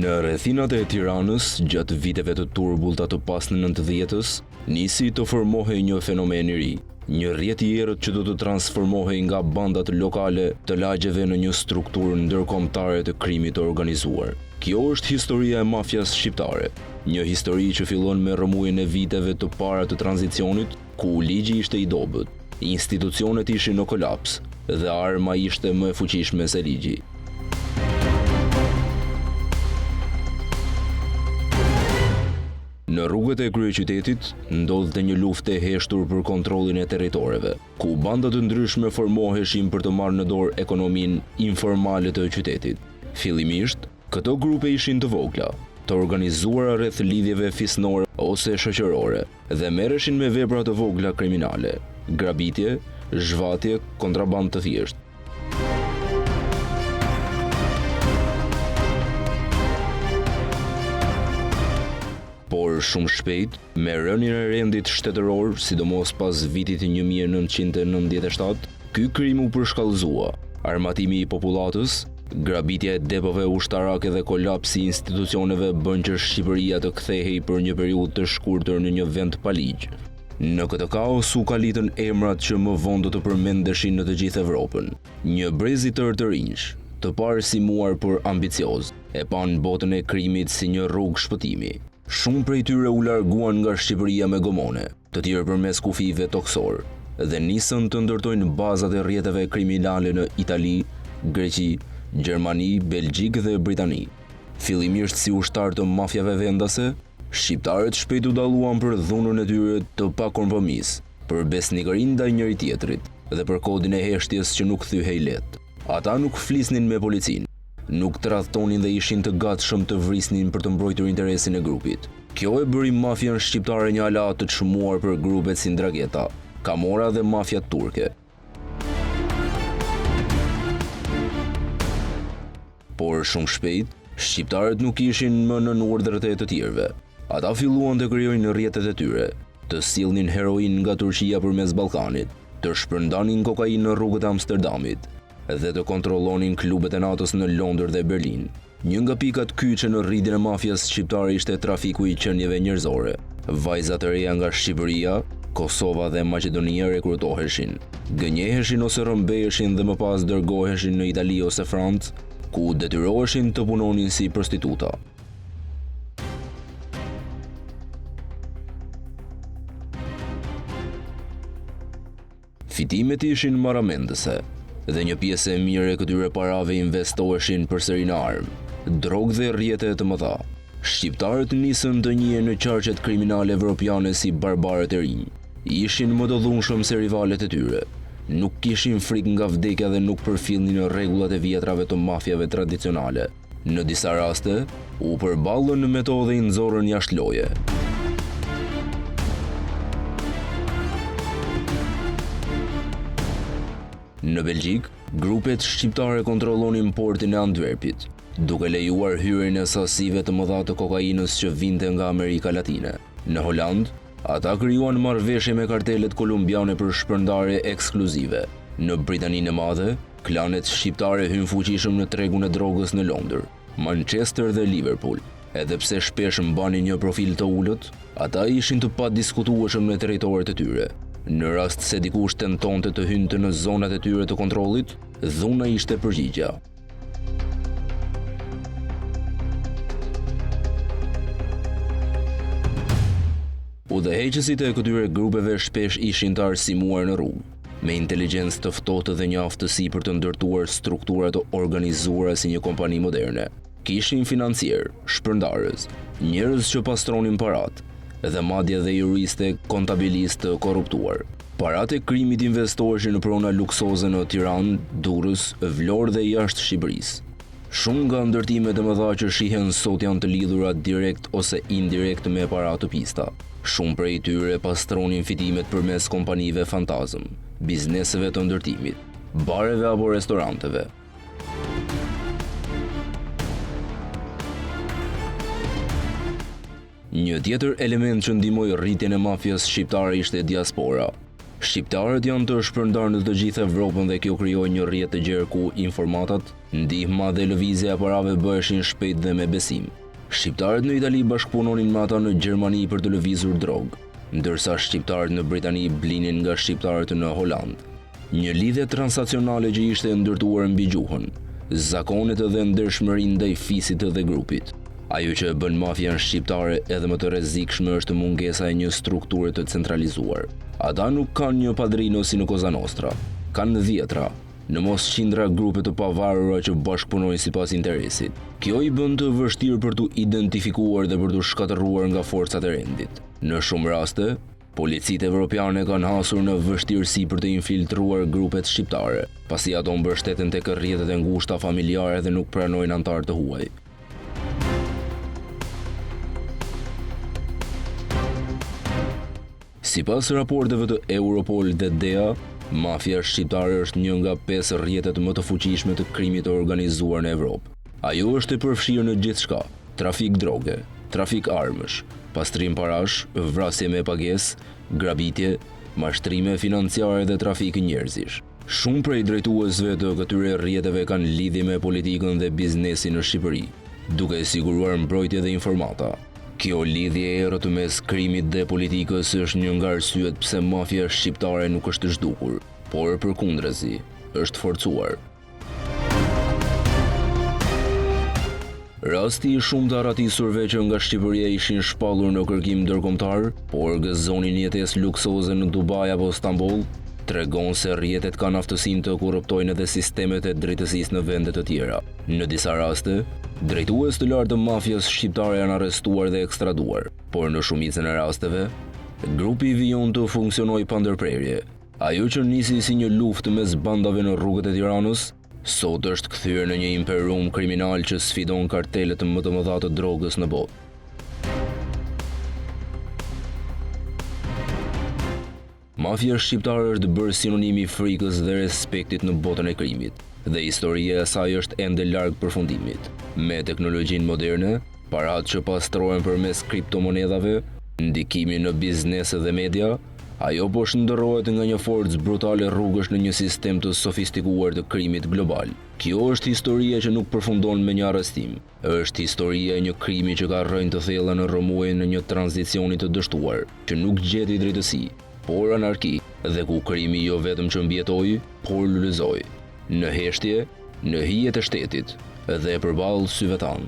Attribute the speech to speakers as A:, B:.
A: Në rrethinat e Tiranës, gjatë viteve të turbullta të pas 90-s, nisi të formohej një fenomen i ri, një rrjet i errët që do të transformohej nga bandat lokale të lagjeve në një strukturë ndërkombëtare të krimit të organizuar. Kjo është historia e mafias shqiptare, një histori që fillon me rrëmujën e viteve të para të tranzicionit, ku ligji ishte i dobët, institucionet ishin në kolaps dhe arma ishte më e fuqishme se ligji. Në rrugët e kryeqytetit ndodhte një luftë e heshtur për kontrollin e territoreve, ku banda të ndryshme formoheshin për të marrë në dorë ekonominë informale të qytetit. Fillimisht, këto grupe ishin të vogla, të organizuara rreth lidhjeve fisnore ose shoqërore dhe merreshin me vepra të vogla kriminale, grabitje, zhvatje, kontrabandë të thjeshtë. Por shumë shpejt, me rënien e rendit shtetëror, sidomos pas vitit 1997, ky krim u përshkallëzua. Armatimi i popullatës, grabitja e depove ushtarake dhe kolapsi i institucioneve bën që Shqipëria të kthehej për një periudhë të shkurtër në një vend pa ligj. Në këtë kaos u kalitën emrat që më vonë do të përmendeshin në të gjithë Evropën. Një brez i tërë të rinj, të parë si muar por ambicioz, e pan botën e krimit si një rrugë shpëtimi. Shumë prej tyre u larguan nga Shqipëria me gomone, të tjerë përmes kufive toksor, dhe nisën të ndërtojnë bazat e rrjeteve kriminale në Itali, Greqi, Gjermani, Belgjik dhe Britani. Fillimisht si ushtar të mafjave vendase, shqiptarët shpejt u dalluan për dhunën e tyre të pakompromis, për besnikërinë ndaj njëri tjetrit dhe për kodin e heshtjes që nuk thyhej lehtë. Ata nuk flisnin me policinë, nuk tradhtonin dhe ishin të gatshëm të vrisnin për të mbrojtur interesin e grupit. Kjo e bëri mafian shqiptare një aleat të çmuar për grupet si Ndragheta, Camorra dhe mafia turke. Por shumë shpejt, shqiptarët nuk ishin më nën urdhrat e të tjerëve. Ata filluan të krijojnë rrjetet e tyre, të sillnin heroin nga Turqia përmes Ballkanit, të shpërndanin kokainë në rrugët e Amsterdamit dhe të kontrollonin klubet e natës në Londër dhe Berlin. Një nga pikat kyçe në rritjen e mafias shqiptare ishte trafiku i qenieve njerëzore. Vajza të reja nga Shqipëria, Kosova dhe Maqedonia rekrutoheshin, gënjeheshin ose rrëmbeheshin dhe më pas dërgoheshin në Itali ose Francë, ku detyroheshin të punonin si prostituta. Fitimet ishin marramendëse, dhe një pjesë e mirë e këtyre parave investoheshin përsëri në armë, drogë dhe rrjete të mëdha. Shqiptarët nisën të njihen në qarqet kriminale evropiane si barbarët e rinj. Ishin më të dhunshëm se rivalet e tyre. Nuk kishin frikë nga vdekja dhe nuk përfillnin në rregullat e vjetrave të mafjave tradicionale. Në disa raste, u përballën në metodhe i nxorën jashtë loje. Në Belgjik, grupet shqiptare kontrollonin portin e Antwerpit, duke lejuar hyrjen e sasive të mëdha të kokainës që vinte nga Amerika Latine. Në Holand, ata krijuan marrëveshje me kartelet kolumbiane për shpërndarje ekskluzive. Në Britaninë e Madhe, klanet shqiptare hyn fuqishëm në tregun e drogës në Londër, Manchester dhe Liverpool. Edhe pse shpesh mbanin një profil të ulët, ata ishin të padiskutueshëm në territoret e tyre. Në rast se dikush tentonte të hynte në zonat e tyre të kontrollit, dhuna ishte përgjigjja. Udhëheqësit e këtyre grupeve shpesh ishin të arsimuar në rrugë, me inteligjencë të ftohtë dhe një aftësi për të ndërtuar struktura të organizuara si një kompani moderne. Kishin financier, shpërndarës, njerëz që pastronin parat, dhe madje dhe juriste, kontabilistë të korruptuar. Paratë e krimit investoheshin në prona luksoze në Tiranë, Durrës, Vlorë dhe jashtë Shqipërisë. Shumë nga ndërtimet e mëdha që shihen sot janë të lidhura direkt ose indirekt me paratë të pista. Shumë prej tyre pastronin fitimet përmes kompanive fantazëm, bizneseve të ndërtimit, bareve apo restoranteve. Një tjetër element që ndihmoi rritjen e mafias shqiptare ishte diaspora. Shqiptarët janë të shpërndarë në të gjithë Evropën dhe kjo krijoi një rrjet të gjerë ku informatat, ndihma dhe lëvizja e parave bëheshin shpejt dhe me besim. Shqiptarët në Itali bashkëpunonin me ata në Gjermani për të lëvizur drogë, ndërsa shqiptarët në Britani blinin nga shqiptarët në Holand. Një lidhje transnacionale që ishte ndërtuar mbi gjuhën, zakonet dhe ndershmërinë ndaj fisit dhe grupit. Ajo që bën mafian shqiptare edhe më të rrezikshme është mungesa e një strukture të centralizuar. Ata nuk kanë një padrino si në Cosa Nostra, kanë dhjetra, në mos qindra grupe të pavarura që bashkëpunojnë sipas interesit. Kjo i bën të vështirë për të identifikuar dhe për të shkatërruar nga forcat e rendit. Në shumë raste, policitë evropiane kanë hasur në vështirësi për të infiltruar grupet shqiptare, pasi ato mbështeten tek rrjetet e ngushta familjare dhe nuk pranojnë antar të huaj. Sipas raporteve të Europol dhe DEA, mafia shqiptare është një nga 5 rrjetet më të fuqishme të krimit të organizuar në Evropë. Ajo është e përfshirë në gjithçka: trafik droge, trafik armësh, pastrim parash, vrasje me pagesë, grabitje, mashtrime financiare dhe trafik njerëzish. Shumë prej drejtuesve të këtyre rrjeteve kanë lidhje me politikën dhe biznesin në Shqipëri, duke siguruar mbrojtje dhe informata. Kjo lidhje e errët mes krimit dhe politikës është një nga arsyet pse mafia shqiptare nuk është e zhdukur, por përkundrazi, është forcuar. Rasti i shumë të arratisurve që nga Shqipëria ishin shpallur në kërkim ndërkombëtar, por gëzonin jetesë luksoze në Dubai apo Stamboll, tregon se rrjetet kanë aftësinë të korruptojnë edhe sistemet e drejtësisë në vende të tjera. Në disa raste, drejtues të lartë të mafias shqiptare janë arrestuar dhe ekstraduar, por në shumicën e rasteve, grupi vijon të funksionojë pa ndërprerje. Ajo që nisi si një luftë mes bandave në rrugët e Tiranës, sot është kthyer në një imperum kriminal që sfidon kartelet më të mëdha të drogës në botë. Mafia shqiptare është bërë sinonimi i frikës dhe respektit në botën e krimit, dhe historia e saj është ende larg përfundimit. Me teknologjinë moderne, paratë që pastrohen përmes kriptomonedhave, ndikimin në biznes dhe media, ajo po shndërrohet nga një forcë brutale rrugësh në një sistem të sofistikuar të krimit global. Kjo është historia që nuk përfundon me një arrestim. Është historia e një krimi që ka rrënjë të thella në rrëmuj në një tranzicioni të dështuar, që nuk gjeti drejtësi, por anarki, dhe ku krimi jo vetëm që mbjetoi, por lulëzoi, në heshtje, në hijet e shtetit, dhe përballë syve tanë.